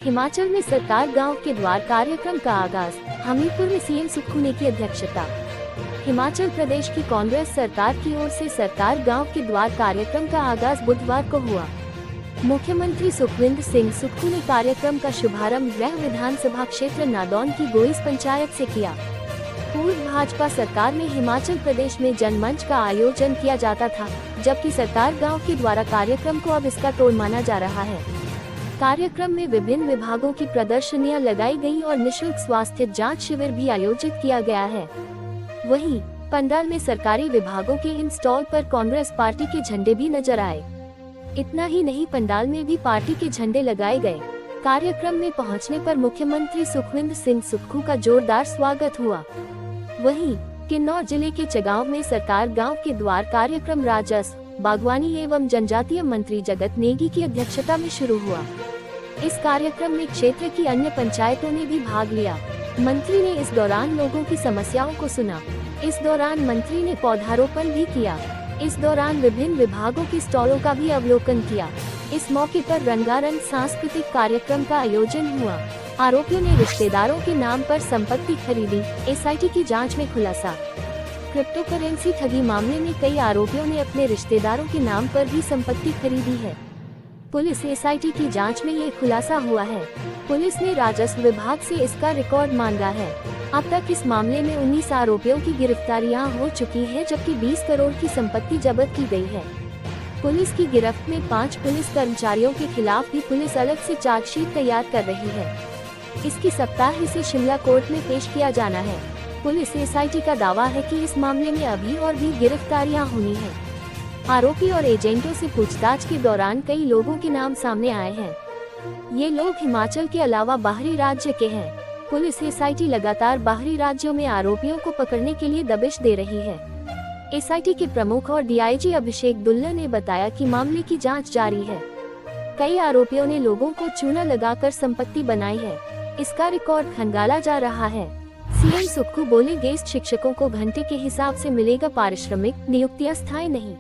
हिमाचल में सरकार गांव के द्वार कार्यक्रम का आगाज। हमीरपुर में सीएम सुक्खू ने की अध्यक्षता। हिमाचल प्रदेश की कांग्रेस सरकार की ओर से सरकार गांव के द्वार कार्यक्रम का आगाज बुधवार को हुआ। मुख्यमंत्री सुखविंदर सिंह सुक्खू ने कार्यक्रम का शुभारंभ गृह विधानसभा क्षेत्र नादौन की गोइस पंचायत से किया। पूर्व भाजपा सरकार में हिमाचल प्रदेश में जनमंच का आयोजन किया जाता था, जबकि सरकार गांव के द्वारा कार्यक्रम को अब इसका तोड़ माना जा रहा है। कार्यक्रम में विभिन्न विभागों की प्रदर्शनियां लगाई गई और निशुल्क स्वास्थ्य जांच शिविर भी आयोजित किया गया है। वहीं पंडाल में सरकारी विभागों के इन स्टॉल पर कांग्रेस पार्टी के झंडे भी नजर आए। इतना ही नहीं, पंडाल में भी पार्टी के झंडे लगाए गए। कार्यक्रम में पहुंचने पर मुख्यमंत्री सुखविंदर सिंह सुक्खू का जोरदार स्वागत हुआ। वहीं किन्नौर जिले के चगांव में सरकार गांव के द्वार कार्यक्रम राजस्व, बागवानी एवं जनजातीय मंत्री जगत नेगी की अध्यक्षता में शुरू हुआ। इस कार्यक्रम में क्षेत्र की अन्य पंचायतों ने भी भाग लिया। मंत्री ने इस दौरान लोगों की समस्याओं को सुना। इस दौरान मंत्री ने पौधारोपण भी किया। इस दौरान विभिन्न विभागों के स्टॉलों का भी अवलोकन किया। इस मौके पर रंगारंग सांस्कृतिक कार्यक्रम का आयोजन हुआ। आरोपियों ने रिश्तेदारों के नाम पर संपत्ति खरीदी, एसआईटी की जांच में खुलासा। क्रिप्टो करेंसी ठगी मामले में कई आरोपियों ने अपने रिश्तेदारों के नाम पर भी संपत्ति खरीदी है। पुलिस एसआईटी की जांच में ये खुलासा हुआ है। पुलिस ने राजस्व विभाग से इसका रिकॉर्ड मांगा है। अब तक इस मामले में 19 आरोपियों की गिरफ्तारियां हो चुकी है, जबकि 20 करोड़ की संपत्ति जब्त की गई है। पुलिस की गिरफ्त में 5 पुलिस कर्मचारियों के खिलाफ भी पुलिस अलग से चार्जशीट तैयार कर रही है। इसकी सप्ताह से शिमला कोर्ट में पेश किया जाना है। पुलिस एसआईटी का दावा है कि इस मामले में अभी और भी गिरफ्तारियां होनी है। आरोपी और एजेंटों से पूछताछ के दौरान कई लोगों के नाम सामने आए हैं। ये लोग हिमाचल के अलावा बाहरी राज्य के हैं। पुलिस एसआईटी लगातार बाहरी राज्यों में आरोपियों को पकड़ने के लिए दबिश दे रही है। एसआईटी के प्रमुख और डीआईजी अभिषेक दुल्ला ने बताया कि मामले की जांच जारी है। कई आरोपियों ने लोगों को चूना लगाकर संपत्ति बनाई है। इसका रिकॉर्ड खंगाला जा रहा है। सीएम सुक्खू बोले, गेस्ट शिक्षकों को घंटे के हिसाब से मिलेगा पारिश्रमिक, नियुक्तियां स्थायी नहीं।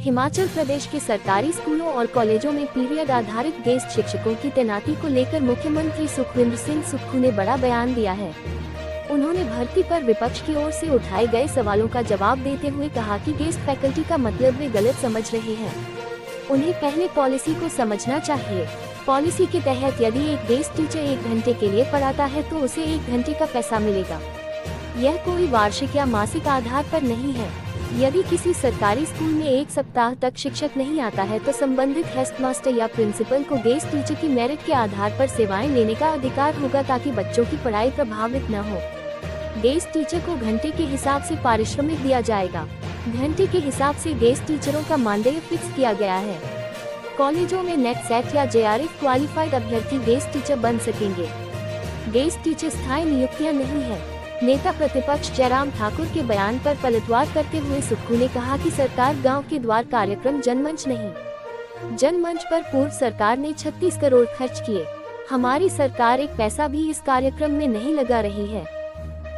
हिमाचल प्रदेश के सरकारी स्कूलों और कॉलेजों में पीरियड आधारित गेस्ट शिक्षकों की तैनाती को लेकर मुख्यमंत्री सुखविंदर सिंह सुक्खू ने बड़ा बयान दिया है। उन्होंने भर्ती पर विपक्ष की ओर से उठाए गए सवालों का जवाब देते हुए कहा कि गेस्ट फैकल्टी का मतलब वे गलत समझ रहे हैं। उन्हें पहले पॉलिसी को समझना चाहिए। पॉलिसी के तहत यदि एक गेस्ट टीचर 1 घंटे के लिए पढ़ाता है तो उसे 1 घंटे का पैसा मिलेगा। यह कोई वार्षिक या मासिक आधार पर नहीं है। यदि किसी सरकारी स्कूल में 1 सप्ताह तक शिक्षक नहीं आता है तो संबंधित हेडमास्टर या प्रिंसिपल को गेस्ट टीचर की मेरिट के आधार पर सेवाएं लेने का अधिकार होगा, ताकि बच्चों की पढ़ाई प्रभावित न हो। गेस्ट टीचर को घंटे के हिसाब से पारिश्रमिक दिया जाएगा। घंटे के हिसाब से गेस्ट टीचरों का मानदेय फिक्स किया गया है। कॉलेजों में नेट सेट या जेआरएफ क्वालिफाइड अभ्यर्थी गेस्ट टीचर बन सकेंगे। गेस्ट टीचर स्थायी नियुक्तियां नहीं है। नेता प्रतिपक्ष जयराम ठाकुर के बयान पर पलटवार करते हुए सुक्खू ने कहा कि सरकार गांव के द्वार कार्यक्रम जनमंच नहीं। जनमंच पर पूर्व सरकार ने 36 करोड़ खर्च किए। हमारी सरकार 1 पैसा भी इस कार्यक्रम में नहीं लगा रही है।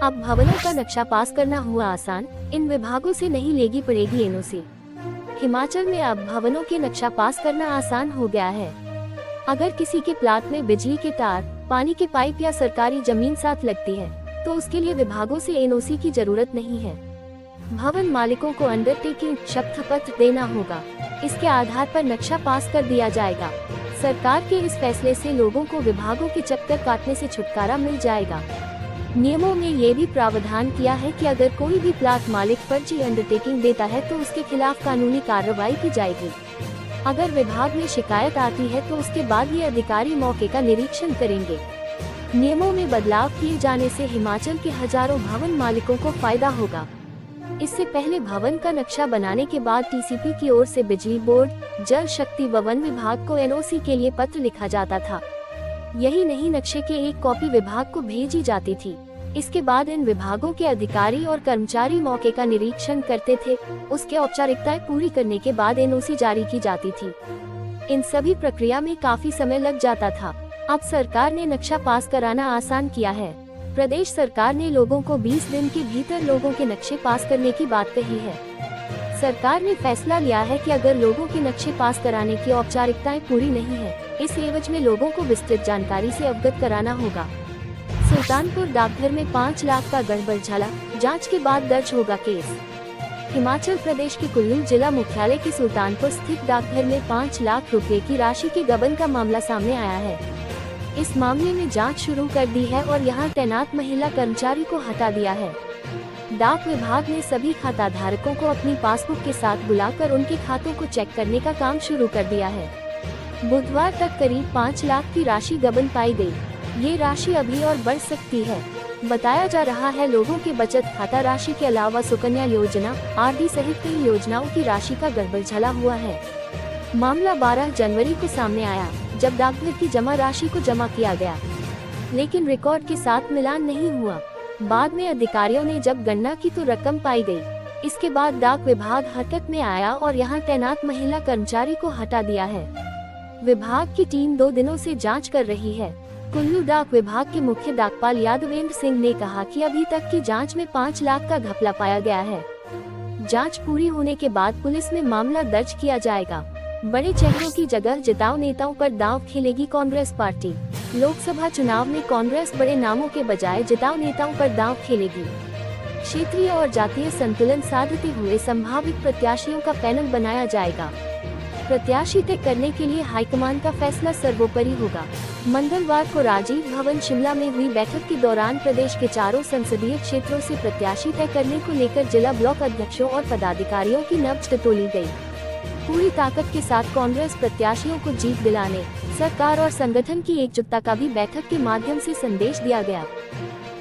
अब भवनों का नक्शा पास करना हुआ आसान, इन विभागों से नहीं लेगी पड़ेगी एनओसी। हिमाचल में अब भवनों के नक्शा पास करना आसान हो गया है। अगर किसी के प्लाट में बिजली के तार, पानी के पाइप या सरकारी जमीन साथ लगती है तो उसके लिए विभागों से एनओसी की जरूरत नहीं है। भवन मालिकों को अंडरटेकिंग शपथ पत्र देना होगा। इसके आधार पर नक्शा पास कर दिया जाएगा। सरकार के इस फैसले से लोगों को विभागों के चक्कर काटने से छुटकारा मिल जाएगा। नियमों में ये भी प्रावधान किया है कि अगर कोई भी प्लाट मालिक फर्जी अंडरटेकिंग देता है तो उसके खिलाफ कानूनी कार्रवाई की जाएगी। अगर विभाग में शिकायत आती है तो उसके बाद ये अधिकारी मौके का निरीक्षण करेंगे। नियमों में बदलाव किए जाने से हिमाचल के हजारों भवन मालिकों को फायदा होगा। इससे पहले भवन का नक्शा बनाने के बाद टीसीपी की ओर से बिजली बोर्ड, जल शक्ति व वन विभाग को एनओसी के लिए पत्र लिखा जाता था। यही नहीं, नक्शे के एक कॉपी विभाग को भेजी जाती थी। इसके बाद इन विभागों के अधिकारी और कर्मचारी मौके का निरीक्षण करते थे। उसके औपचारिकताएं पूरी करने के बाद एनओसी जारी की जाती थी। इन सभी प्रक्रिया में काफी समय लग जाता था। अब सरकार ने नक्शा पास कराना आसान किया है। प्रदेश सरकार ने लोगों को 20 दिन के भीतर लोगों के नक्शे पास करने की बात कही है। सरकार ने फैसला लिया है कि अगर लोगों के नक्शे पास कराने की औपचारिकताएं पूरी नहीं है, इस एवज में लोगों को विस्तृत जानकारी से अवगत कराना होगा। सुल्तानपुर डाकघर में 5 लाख का गड़बड़झाला, जांच के बाद दर्ज होगा केस। हिमाचल प्रदेश के कुल्लू जिला मुख्यालय के सुल्तानपुर स्थित डाकघर में 5 लाख रुपए की राशि के गबन का मामला सामने आया है। इस मामले में जांच शुरू कर दी है और यहां तैनात महिला कर्मचारी को हटा दिया है। डाक विभाग ने सभी खाता धारकों को अपनी पासबुक के साथ बुलाकर उनके खातों को चेक करने का काम शुरू कर दिया है। बुधवार तक करीब 5 लाख की राशि गबन पाई गई। ये राशि अभी और बढ़ सकती है। बताया जा रहा है लोगों के बचत खाता राशि के अलावा सुकन्या योजना, आरडी सहित कई योजनाओं की राशि का गड़बड़झाला हुआ है। मामला 12 जनवरी को सामने आया, जब डाकघर की जमा राशि को जमा किया गया, लेकिन रिकॉर्ड के साथ मिलान नहीं हुआ। बाद में अधिकारियों ने जब गणना की तो रकम पाई गई। इसके बाद डाक विभाग हरकत में आया और यहां तैनात महिला कर्मचारी को हटा दिया है। विभाग की टीम 2 दिनों से जांच कर रही है। कुल्लू डाक विभाग के मुख्य डाकपाल यादवेंद्र सिंह ने कहा कि अभी तक की जांच में 5 लाख का घपला पाया गया है। जांच पूरी होने के बाद पुलिस में मामला दर्ज किया जाएगा। बड़े चेहरों की जगह जिताऊ नेताओं पर दांव खेलेगी कांग्रेस पार्टी। लोकसभा चुनाव में कांग्रेस बड़े नामों के बजाय जिताऊ नेताओं पर दांव खेलेगी। क्षेत्रीय और जातीय संतुलन साधते हुए संभावित प्रत्याशियों का पैनल बनाया जाएगा। प्रत्याशी तय करने के लिए हाईकमान का फैसला सर्वोपरि होगा। मंगलवार को राजीव भवन शिमला में हुई बैठक के दौरान प्रदेश के 4 संसदीय क्षेत्रों से प्रत्याशी तय करने को लेकर जिला ब्लॉक अध्यक्षों और पदाधिकारियों की नब्ज टटोली गई। पूरी ताकत के साथ कांग्रेस प्रत्याशियों को जीत दिलाने सरकार और संगठन की एकजुटता का भी बैठक के माध्यम से संदेश दिया गया।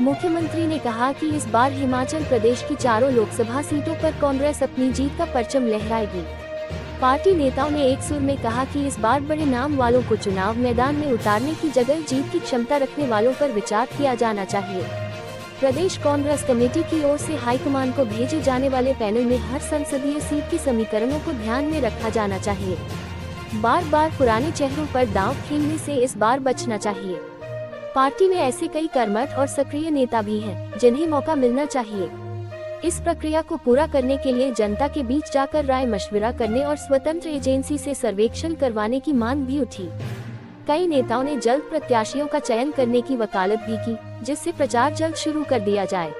मुख्यमंत्री ने कहा कि इस बार हिमाचल प्रदेश की 4 लोकसभा सीटों पर कांग्रेस अपनी जीत का परचम लहराएगी। पार्टी नेताओं ने एक सुर में कहा कि इस बार बड़े नाम वालों को चुनाव मैदान में उतारने की जगह जीत की क्षमता रखने वालों पर विचार किया जाना चाहिए। प्रदेश कांग्रेस कमेटी की ओर से हाईकमान को भेजे जाने वाले पैनल में हर संसदीय सीट के समीकरणों को ध्यान में रखा जाना चाहिए। बार बार पुराने चेहरों पर दांव खेलने से इस बार बचना चाहिए। पार्टी में ऐसे कई कर्मठ और सक्रिय नेता भी हैं, जिन्हें मौका मिलना चाहिए। इस प्रक्रिया को पूरा करने के लिए जनता के बीच जाकर राय मशविरा करने और स्वतंत्र एजेंसी से सर्वेक्षण करवाने की मांग भी उठी। कई नेताओं ने जल्द प्रत्याशियों का चयन करने की वकालत भी की, जिससे प्रचार जल्द शुरू कर दिया जाए।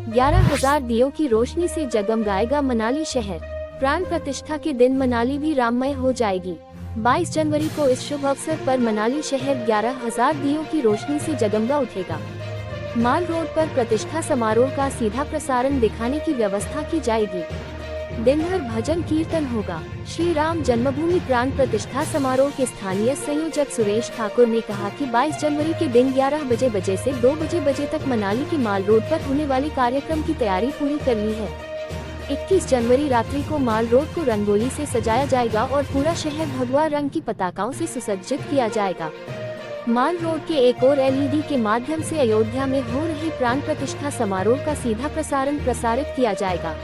11,000 दियों की रोशनी से जगमगाएगा मनाली शहर। प्राण प्रतिष्ठा के दिन मनाली भी राममय हो जाएगी। 22 जनवरी को इस शुभ अवसर पर मनाली शहर 11,000 दियों की रोशनी से जगमगा उठेगा। माल रोड पर प्रतिष्ठा समारोह का सीधा प्रसारण दिखाने की व्यवस्था की जाएगी। दिन भर भजन कीर्तन होगा। श्री राम जन्मभूमि प्राण प्रतिष्ठा समारोह के स्थानीय संयोजक सुरेश ठाकुर ने कहा कि 22 जनवरी के दिन 11 बजे से 2 बजे तक मनाली के माल रोड पर होने वाले कार्यक्रम की तैयारी पूरी कर ली है। 21 जनवरी रात्रि को माल रोड को रंगोली से सजाया जाएगा और पूरा शहर भगवा रंग की पताकाओं से सुसज्जित किया जाएगा। माल रोड के एक और LED के माध्यम से अयोध्या में हो रहे प्राण प्रतिष्ठा समारोह का सीधा प्रसारण प्रसारित किया जाएगा।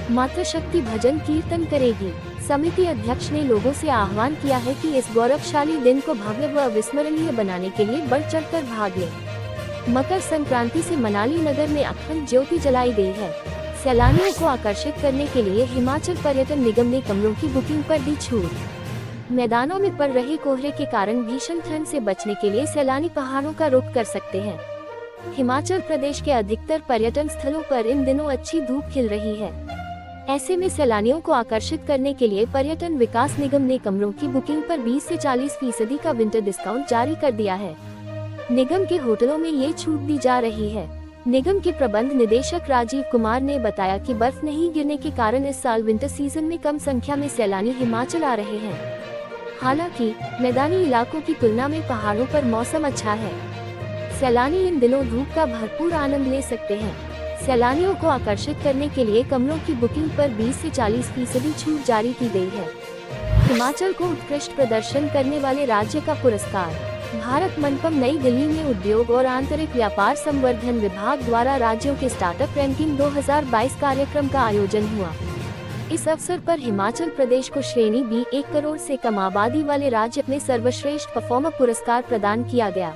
मातृशक्ति भजन कीर्तन करेगी। समिति अध्यक्ष ने लोगों से आह्वान किया है कि इस गौरवशाली दिन को भव्य व अविस्मरणीय बनाने के लिए बढ़ चढ़कर भाग लें। मकर संक्रांति से मनाली नगर में अखंड ज्योति जलाई गई है। सैलानियों को आकर्षित करने के लिए हिमाचल पर्यटन निगम ने कमरों की बुकिंग पर दी छूट। मैदानों में पड़ रहे कोहरे के कारण भीषण ठंड से बचने के लिए सैलानी पहाड़ों का रुख कर सकते हैं। हिमाचल प्रदेश के अधिकतर पर्यटन स्थलों पर इन दिनों अच्छी धूप खिल रही है। ऐसे में सैलानियों को आकर्षित करने के लिए पर्यटन विकास निगम ने कमरों की बुकिंग पर 20 से 40% का विंटर डिस्काउंट जारी कर दिया है। निगम के होटलों में ये छूट दी जा रही है। निगम के प्रबंध निदेशक राजीव कुमार ने बताया कि बर्फ नहीं गिरने के कारण इस साल विंटर सीजन में कम संख्या में सैलानी हिमाचल आ रहे हैं। हालांकि मैदानी इलाकों की तुलना में पहाड़ों पर मौसम अच्छा है। सैलानी इन दिनों धूप का भरपूर आनंद ले सकते हैं। सैलानियों को आकर्षित करने के लिए कमरों की बुकिंग पर 20 से 40% छूट जारी की गई है। हिमाचल को उत्कृष्ट प्रदर्शन करने वाले राज्य का पुरस्कार। भारत मंडपम नई दिल्ली में उद्योग और आंतरिक व्यापार संवर्धन विभाग द्वारा राज्यों के स्टार्टअप रैंकिंग 2022 कार्यक्रम का आयोजन हुआ। इस अवसर पर हिमाचल प्रदेश को श्रेणी B 1 करोड़ से कम आबादी वाले राज्य में सर्वश्रेष्ठ परफॉर्मर पुरस्कार प्रदान किया गया।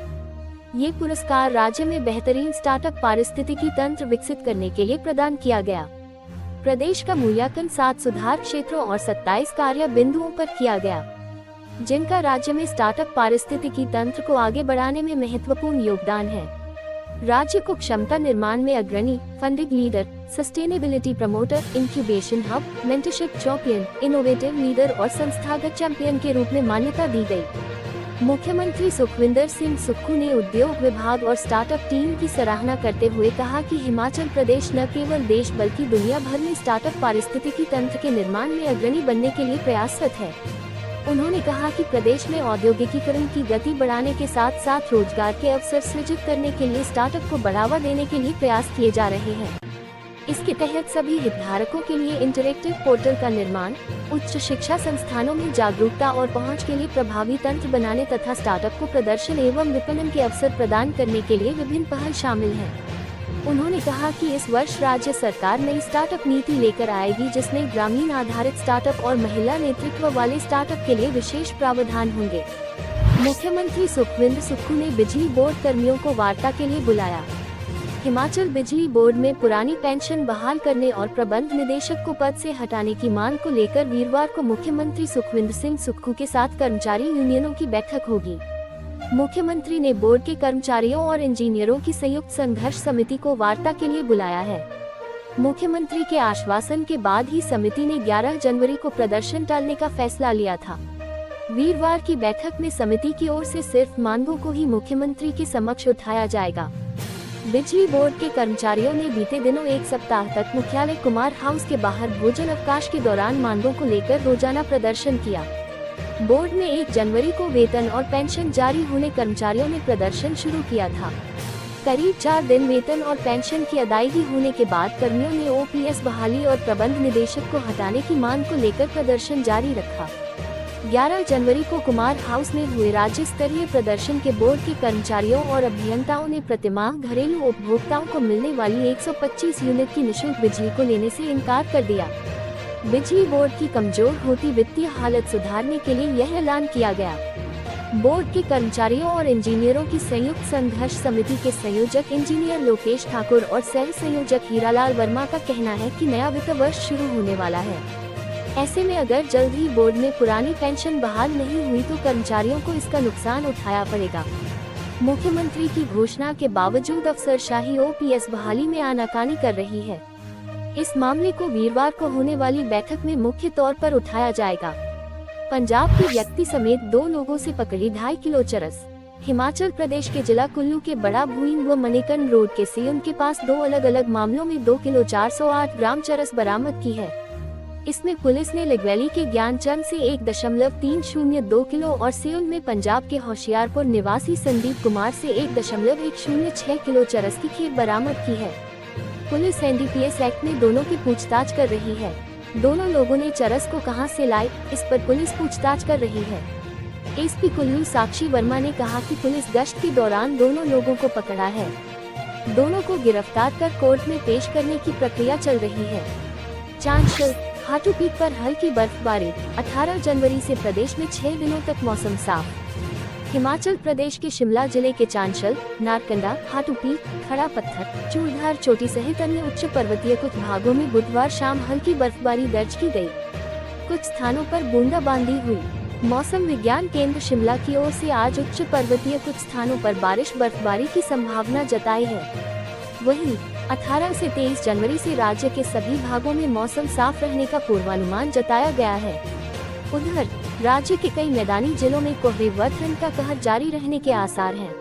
ये पुरस्कार राज्य में बेहतरीन स्टार्टअप पारिस्थितिकी तंत्र विकसित करने के लिए प्रदान किया गया। प्रदेश का मूल्यांकन 7 सुधार क्षेत्रों और 27 कार्य बिंदुओं पर किया गया, जिनका राज्य में स्टार्टअप पारिस्थितिकी तंत्र को आगे बढ़ाने में महत्वपूर्ण योगदान है। राज्य को क्षमता निर्माण में अग्रणी, funding leader, sustainability promoter, incubation hub, mentorship champion, innovative leader और संस्थागत चैंपियन के रूप में मान्यता दी गई। मुख्यमंत्री सुखविंदर सिंह सुक्खू ने उद्योग विभाग और स्टार्टअप टीम की सराहना करते हुए कहा कि हिमाचल प्रदेश न केवल देश बल्कि दुनिया भर में स्टार्टअप पारिस्थितिकी तंत्र के निर्माण में अग्रणी बनने के लिए प्रयासरत है। उन्होंने कहा कि प्रदेश में औद्योगिकीकरण की गति बढ़ाने के साथ साथ रोजगार के अवसर सृजित करने के लिए स्टार्टअप को बढ़ावा देने के लिए प्रयास किए जा रहे हैं। इसके तहत सभी हितधारकों के लिए इंटरैक्टिव पोर्टल का निर्माण, उच्च शिक्षा संस्थानों में जागरूकता और पहुंच के लिए प्रभावी तंत्र बनाने तथा स्टार्टअप को प्रदर्शन एवं विपणन के अवसर प्रदान करने के लिए विभिन्न पहल शामिल हैं। उन्होंने कहा कि इस वर्ष राज्य सरकार नई स्टार्टअप नीति लेकर आएगी, जिसमें ग्रामीण आधारित स्टार्टअप और महिला नेतृत्व वाले स्टार्टअप के लिए विशेष प्रावधान होंगे। मुख्यमंत्री सुखविंदर सुक्खू ने बिजली बोर्ड कर्मियों को वार्ता के लिए बुलाया। हिमाचल बिजली बोर्ड में पुरानी पेंशन बहाल करने और प्रबंध निदेशक को पद से हटाने की मांग को लेकर वीरवार को मुख्यमंत्री सुखविंदर सिंह सुक्खू के साथ कर्मचारी यूनियनों की बैठक होगी। मुख्यमंत्री ने बोर्ड के कर्मचारियों और इंजीनियरों की संयुक्त संघर्ष समिति को वार्ता के लिए बुलाया है। मुख्यमंत्री के आश्वासन के बाद ही समिति ने 11 जनवरी को प्रदर्शन टालने का फैसला लिया था। वीरवार की बैठक में समिति की ओर से सिर्फ मांगों को ही मुख्यमंत्री के समक्ष उठाया जाएगा। बिजली बोर्ड के कर्मचारियों ने बीते दिनों एक सप्ताह तक मुख्यालय कुमार हाउस के बाहर भोजन अवकाश के दौरान मांगों को लेकर रोजाना प्रदर्शन किया। बोर्ड में 1 जनवरी को वेतन और पेंशन जारी होने कर्मचारियों ने प्रदर्शन शुरू किया था। करीब 4 दिन वेतन और पेंशन की अदायगी होने के बाद कर्मियों ने ओपीएस बहाली और प्रबंध निदेशक को हटाने की मांग को लेकर प्रदर्शन जारी रखा। 11 जनवरी को कुमार हाउस में हुए राज्य स्तरीय प्रदर्शन के बोर्ड के कर्मचारियों और अभियंताओं ने प्रतिमाह घरेलू उपभोक्ताओं को मिलने वाली 125 यूनिट की निःशुल्क बिजली को लेने से इनकार कर दिया। बिजली बोर्ड की कमजोर होती वित्तीय हालत सुधारने के लिए यह ऐलान किया गया। बोर्ड के कर्मचारियों और इंजीनियरों की संयुक्त संघर्ष समिति के संयोजक इंजीनियर लोकेश ठाकुर और सह संयोजक हीरालाल वर्मा का कहना है कि नया वित्त वर्ष शुरू होने वाला है। ऐसे में अगर जल्द ही बोर्ड में पुरानी पेंशन बहाल नहीं हुई तो कर्मचारियों को इसका नुकसान उठाना पड़ेगा। मुख्यमंत्री की घोषणा के बावजूद अफसरशाही ओपीएस बहाली में आनाकानी कर रही है। इस मामले को वीरवार को होने वाली बैठक में मुख्य तौर पर उठाया जाएगा। पंजाब के व्यक्ति समेत 2 लोगों से पकड़ी 2.5 किलो चरस। हिमाचल प्रदेश के जिला कुल्लू के बड़ा भूइन व मणिकर्ण रोड के सियुन के पास 2 अलग अलग मामलों में 2 किलो 408 ग्राम चरस बरामद की है। इसमें पुलिस ने लगवैली के ज्ञानचंद से 1.302 किलो और सियुन में पंजाब के होशियारपुर निवासी संदीप कुमार से 1.106 किलो चरस की खेप बरामद की है। पुलिस एनडीपीएस एक्ट में दोनों की पूछताछ कर रही है। दोनों लोगों ने चरस को कहां से लाए, इस पर पुलिस पूछताछ कर रही है। एसपी कुल्लू साक्षी वर्मा ने कहा कि पुलिस गश्त के दौरान दोनों लोगों को पकड़ा है। दोनों को गिरफ्तार कर कोर्ट में पेश करने की प्रक्रिया चल रही है। चांशल हाटूपीक पर हल्की बर्फबारी। 18 जनवरी से प्रदेश में 6 दिनों तक मौसम साफ। हिमाचल प्रदेश के शिमला जिले के चांशल, नारकंडा, हाटूपीक, खड़ा पत्थर, चूड़धार चोटी सहित अन्य उच्च पर्वतीय कुछ भागों में बुधवार शाम हल्की बर्फबारी दर्ज की गई। कुछ स्थानों पर बूंदाबांदी हुई। मौसम विज्ञान केंद्र शिमला की ओर से आज उच्च पर्वतीय कुछ स्थानों पर बारिश बर्फबारी की संभावना जताई है। वहीं 18 से 23 जनवरी से राज्य के सभी भागों में मौसम साफ रहने का पूर्वानुमान जताया गया है। उधर राज्य के कई मैदानी जिलों में कोहरे व ठंड का कहर जारी रहने के आसार हैं।